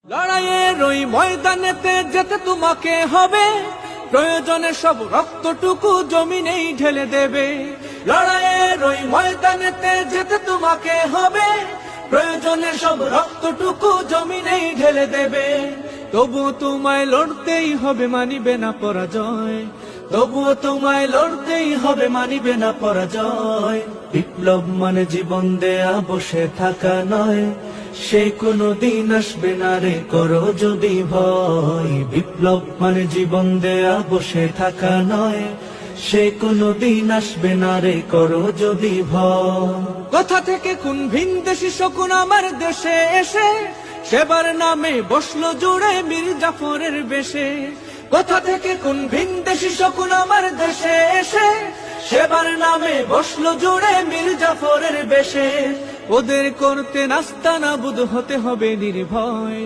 লড়াইয়ের ওই ময়দানেতে যেতে তোমাকে হবে, প্রয়োজনে সব রক্তটুকু জমিনেই ঢেলে দেবে। লড়াইয়ের ওই ময়দানেতে যেতে তোমাকে হবে, প্রয়োজনে সব রক্তটুকু জমিনেই ঢেলে দেবে। তবু তোমায় লড়তেই হবে, মানিবে না পরাজয়। তবুও তোমায় লড়তেই হবে, মানিবে না পরাজয়। বিপ্লব মানে জীবন দেয়া, বসে থাকা নয়। সে কোনো দিন আসবে না রে, করো যদি ভয়। বিপ্লব মানে জীবন দেয়া, বসে থাকা নয়। সে কোনো দিন আসবে না রে, করো যদি ভয়। কোথা থেকে কোন ভিনদেশী শকুন আমার দেশে এসে সেবার নামে বসলো জুড়ে মীর জাফরের বেশে। কোথা থেকে কোন ভিনদেশী শকুন আমার দেশে এসে সেবার নামে বসলো জুড়ে মীর জাফরের বেশে। ওদের করতে নাস্তানাবুদ হতে হবে নির্ভয়।